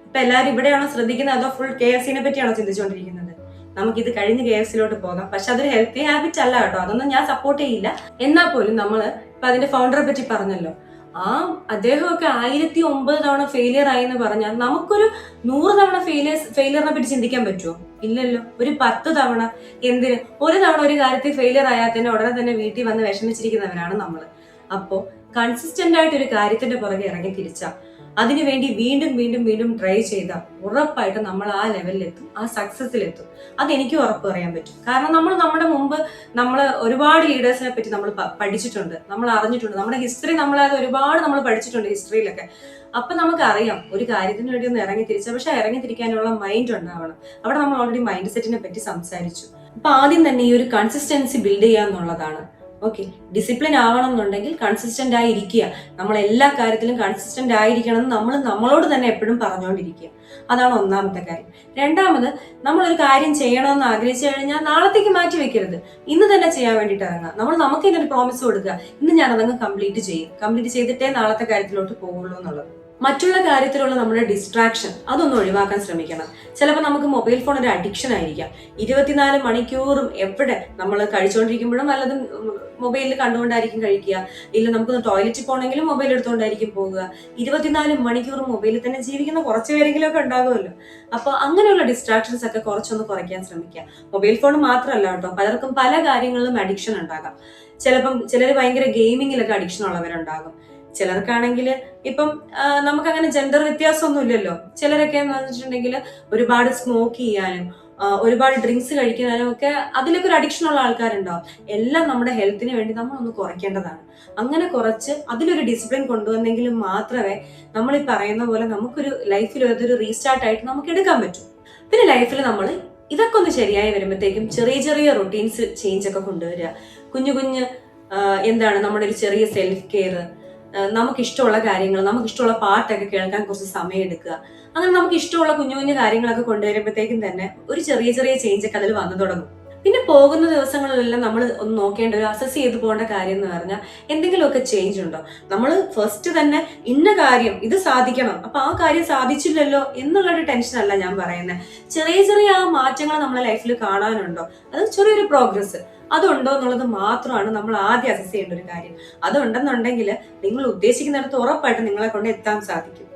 ഇപ്പൊ എല്ലാവരും ഇവിടെയാണോ ശ്രദ്ധിക്കുന്നത് അതോ ഫുൾ KFCനെ പറ്റിയാണോ ചിന്തിച്ചുകൊണ്ടിരിക്കുന്നത്? നമുക്കിത് കഴിഞ്ഞ് KFCയിലോട്ട് പോകാം. പക്ഷെ അതൊരു ഹെൽത്തി ഹാബിറ്റ് അല്ല കേട്ടോ, അതൊന്നും ഞാൻ സപ്പോർട്ട് ചെയ്യില്ല. എന്നാൽ പോലും നമ്മള് ഇപ്പൊ അതിന്റെ ഫൗണ്ടറെ പറ്റി പറഞ്ഞല്ലോ, അദ്ദേഹമൊക്കെ 1009 തവണ ഫെയിലിയർ ആയി എന്ന് പറഞ്ഞാൽ നമുക്കൊരു 100 തവണ ഫെയിലിയറിനെ പറ്റി ചിന്തിക്കാൻ പറ്റുമോ? ഇല്ലല്ലോ. ഒരു 10 തവണ, എന്തിന് ഒരു തവണ ഒരു കാര്യത്തിൽ ഫെയിലിയർ ആയാൽ തന്നെ ഉടനെ തന്നെ വീട്ടിൽ വന്ന് വിഷമിച്ചിരിക്കുന്നവരാണ് നമ്മൾ. അപ്പോ കൺസിസ്റ്റന്റ് ആയിട്ട് ഒരു കാര്യത്തിന്റെ പുറകെ ഇറങ്ങി തിരിച്ചാൽ, അതിനുവേണ്ടി വീണ്ടും ട്രൈ ചെയ്താൽ ഉറപ്പായിട്ട് നമ്മൾ ആ ലെവലിലെത്തും, ആ സക്സസിലെത്തും. അതെനിക്ക് ഉറപ്പ് പറയാൻ പറ്റും. കാരണം നമ്മുടെ മുമ്പ് നമ്മൾ ഒരുപാട് ലീഡേഴ്സിനെ പറ്റി നമ്മൾ പഠിച്ചിട്ടുണ്ട്, നമ്മൾ അറിഞ്ഞിട്ടുണ്ട്. നമ്മുടെ ഹിസ്റ്ററി ഒരുപാട് നമ്മൾ പഠിച്ചിട്ടുണ്ട് ഹിസ്റ്ററിയിലൊക്കെ. അപ്പൊ നമുക്കറിയാം ഒരു കാര്യത്തിന് വേണ്ടി ഒന്ന് ഇറങ്ങി തിരിച്ചാൽ, പക്ഷെ ഇറങ്ങി തിരിക്കാനുള്ള മൈൻഡ് ഉണ്ടാവണം. അവിടെ നമ്മൾ ഓൾറെഡി മൈൻഡ് സെറ്റിനെ പറ്റി സംസാരിച്ചു. അപ്പൊ ആദ്യം തന്നെ ഈ ഒരു കൺസിസ്റ്റൻസി ബിൽഡ് ചെയ്യാന്നുള്ളതാണ്. ഓക്കെ, ഡിസിപ്ലിൻ ആവണം എന്നുണ്ടെങ്കിൽ കൺസിസ്റ്റന്റ് ആയിരിക്കുക. നമ്മൾ എല്ലാ കാര്യത്തിലും കൺസിസ്റ്റന്റ് ആയിരിക്കണം എന്ന് നമ്മളോട് തന്നെ എപ്പോഴും പറഞ്ഞുകൊണ്ടിരിക്കുക. അതാണ് ഒന്നാമത്തെ കാര്യം. രണ്ടാമത്, നമ്മളൊരു കാര്യം ചെയ്യണമെന്ന് ആഗ്രഹിച്ചു കഴിഞ്ഞാൽ നാളത്തേക്ക് മാറ്റി വെക്കരുത്. ഇന്ന് തന്നെ ചെയ്യാൻ വേണ്ടിയിട്ട് ഇറങ്ങുക. നമുക്ക് ഇതിനൊരു പ്രോമിസ് കൊടുക്കുക, ഇന്ന് ഞാൻ അതങ്ങ് കംപ്ലീറ്റ് ചെയ്തിട്ടേ നാളത്തെ കാര്യത്തിലോട്ട് പോകുള്ളൂ എന്നുള്ളത്. മറ്റുള്ള കാര്യത്തിലുള്ള നമ്മുടെ ഡിസ്ട്രാക്ഷൻ അതൊന്നും ഒഴിവാക്കാൻ ശ്രമിക്കണം. ചിലപ്പോൾ നമുക്ക് മൊബൈൽ ഫോൺ ഒരു അഡിക്ഷൻ ആയിരിക്കാം. 24 മണിക്കൂറും എവിടെ നമ്മൾ കഴിച്ചുകൊണ്ടിരിക്കുമ്പോഴും വല്ലതും മൊബൈലിൽ കണ്ടുകൊണ്ടായിരിക്കും കഴിക്കുക. ഇല്ല, നമുക്കൊന്ന് ടോയ്ലറ്റിൽ പോകണമെങ്കിലും മൊബൈൽ എടുത്തുകൊണ്ടായിരിക്കും പോകുക. 24 മണിക്കൂറും മൊബൈലിൽ തന്നെ ജീവിക്കുന്ന കുറച്ച് പേരെങ്കിലും ഒക്കെ ഉണ്ടാകുമല്ലോ. അപ്പൊ അങ്ങനെയുള്ള ഡിസ്ട്രാക്ഷൻസ് ഒക്കെ കുറച്ചൊന്ന് കുറയ്ക്കാൻ ശ്രമിക്കാം. മൊബൈൽ ഫോൺ മാത്രമല്ല കേട്ടോ, പലർക്കും പല കാര്യങ്ങളിലും അഡിക്ഷൻ ഉണ്ടാകാം. ചിലർ ഭയങ്കര ഗെയിമിങ്ങിലൊക്കെ അഡിക്ഷൻ ഉള്ളവരുണ്ടാകും. ചിലർക്കാണെങ്കിൽ ഇപ്പം നമുക്കങ്ങനെ ജെൻഡർ വ്യത്യാസമൊന്നും ഇല്ലല്ലോ. ചിലരൊക്കെ എന്ന് വെച്ചിട്ടുണ്ടെങ്കിൽ ഒരുപാട് സ്മോക്ക് ചെയ്യാനും ഒരുപാട് ഡ്രിങ്ക്സ് കഴിക്കാനും ഒക്കെ അതിലൊക്കെ ഒരു അഡിക്ഷൻ ഉള്ള ആൾക്കാരുണ്ടാവും. എല്ലാം നമ്മുടെ ഹെൽത്തിന് വേണ്ടി നമ്മളൊന്ന് കുറയ്ക്കേണ്ടതാണ്. അങ്ങനെ കുറച്ച് അതിലൊരു ഡിസിപ്ലിൻ കൊണ്ടുവന്നെങ്കിലും മാത്രമേ നമ്മൾ ഈ പറയുന്ന പോലെ നമുക്കൊരു ലൈഫിൽ അതൊരു റീസ്റ്റാർട്ട് ആയിട്ട് നമുക്ക് എടുക്കാൻ പറ്റും. പിന്നെ ലൈഫിൽ നമ്മൾ ഇതൊക്കെ ഒന്ന് ശരിയായി വരുമ്പോഴത്തേക്കും ചെറിയ റൊട്ടീൻസ് ചേഞ്ച് ഒക്കെ കൊണ്ടുവരിക. കുഞ്ഞു എന്താണ് നമ്മുടെ ഒരു ചെറിയ സെൽഫ് കെയർ, നമുക്കിഷ്ടമുള്ള കാര്യങ്ങൾ, നമുക്കിഷ്ടമുള്ള പാട്ടൊക്കെ കേൾക്കാൻ കുറച്ച് സമയം എടുക്കുക. അങ്ങനെ നമുക്ക് ഇഷ്ടമുള്ള കുഞ്ഞു കാര്യങ്ങളൊക്കെ കൊണ്ടുവരുമ്പോഴത്തേക്കും തന്നെ ഒരു ചെറിയ ചേഞ്ച് ഒക്കെ അതിൽ വന്നു തുടങ്ങും. പിന്നെ പോകുന്ന ദിവസങ്ങളിലെല്ലാം നമ്മൾ ഒന്ന് നോക്കേണ്ട, ഒരു അസസ് ചെയ്ത് പോകേണ്ട കാര്യം എന്ന് പറഞ്ഞാൽ എന്തെങ്കിലുമൊക്കെ ചേഞ്ച് ഉണ്ടോ. നമ്മൾ ഫസ്റ്റ് തന്നെ ഇന്ന കാര്യം ഇത് സാധിക്കണം, അപ്പൊ ആ കാര്യം സാധിച്ചില്ലല്ലോ എന്നുള്ളൊരു ടെൻഷൻ അല്ല ഞാൻ പറയുന്നത്. ചെറിയ ആ മാറ്റങ്ങൾ നമ്മളെ ലൈഫിൽ കാണാനുണ്ടോ, അത് ചെറിയൊരു പ്രോഗ്രസ് അതുണ്ടോ എന്നുള്ളത് മാത്രമാണ് നമ്മൾ ആദ്യം അസസ് ചെയ്യേണ്ട ഒരു കാര്യം. അതുണ്ടെന്നുണ്ടെങ്കിൽ നിങ്ങൾ ഉദ്ദേശിക്കുന്നിടത്ത് ഉറപ്പായിട്ട് നിങ്ങളെ കൊണ്ട് എത്താൻ സാധിക്കും.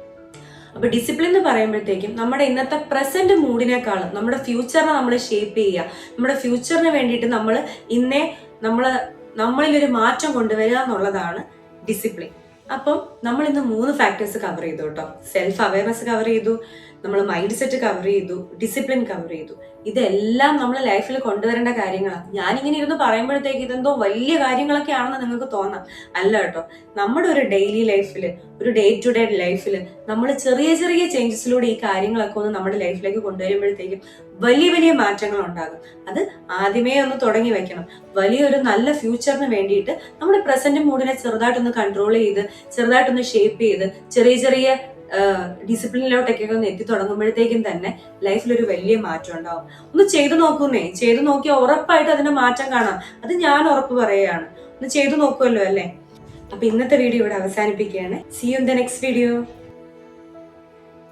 അപ്പൊ ഡിസിപ്ലിൻ എന്ന് പറയുമ്പോഴത്തേക്കും നമ്മുടെ ഇന്നത്തെ പ്രസന്റ് മൂഡിനേക്കാളും നമ്മുടെ ഫ്യൂച്ചറിനെ നമ്മൾ ഷേപ്പ് ചെയ്യുക. നമ്മുടെ ഫ്യൂച്ചറിന് വേണ്ടിയിട്ട് നമ്മളിലൊരു മാറ്റം കൊണ്ടുവരിക എന്നുള്ളതാണ് ഡിസിപ്ലിൻ. അപ്പം നമ്മൾ ഇന്ന് 3 ഫാക്ടേഴ്സ് കവർ ചെയ്തു കേട്ടോ. സെൽഫ് അവയർനെസ് കവർ ചെയ്തു, നമ്മൾ മൈൻഡ് സെറ്റ് കവർ ചെയ്തു, ഡിസിപ്ലിൻ കവർ ചെയ്തു. ഇതെല്ലാം നമ്മൾ ലൈഫിൽ കൊണ്ടുവരേണ്ട കാര്യങ്ങളാണ്. ഞാനിങ്ങനെ ഇരുന്ന് പറയുമ്പോഴത്തേക്ക് ഇതെന്തോ വലിയ കാര്യങ്ങളൊക്കെ ആണെന്ന് നിങ്ങൾക്ക് തോന്നാം. അല്ല കേട്ടോ. നമ്മുടെ ഒരു ഡെയിലി ലൈഫിൽ, ഒരു ഡേ ടു ഡേ ലൈഫിൽ നമ്മൾ ചെറിയ ചെറിയ ചേഞ്ചസിലൂടെ ഈ കാര്യങ്ങളൊക്കെ ഒന്ന് നമ്മുടെ ലൈഫിലേക്ക് കൊണ്ടുവരുമ്പോഴത്തേക്കും വലിയ വലിയ മാറ്റങ്ങൾ ഉണ്ടാകും. അത് ആദ്യമേ ഒന്ന് തുടങ്ങി വെക്കണം. വലിയൊരു നല്ല ഫ്യൂച്ചറിന് വേണ്ടിയിട്ട് നമ്മുടെ പ്രസന്റ് മൂഡിനെ ചെറുതായിട്ടൊന്ന് കൺട്രോൾ ചെയ്ത്, ചെറുതായിട്ടൊന്ന് ഷേപ്പ് ചെയ്ത്, ചെറിയ ചെറിയ ഡിസിപ്ലിനിലോട്ടൊക്കെ ഒന്ന് എത്തി തുടങ്ങുമ്പോഴത്തേക്കും തന്നെ ലൈഫിൽ ഒരു വലിയ മാറ്റം ഉണ്ടാവും. ഒന്ന് ചെയ്തു നോക്കുന്നേ. ചെയ്തു നോക്കിയാൽ ഉറപ്പായിട്ട് അതിന്റെ മാറ്റം കാണാം. അത് ഞാൻ ഉറപ്പ് പറയുകയാണ്. ഒന്ന് ചെയ്തു നോക്കുമല്ലോ അല്ലേ? അപ്പൊ ഇന്നത്തെ വീഡിയോ ഇവിടെ അവസാനിപ്പിക്കുകയാണ്. See you in the next video.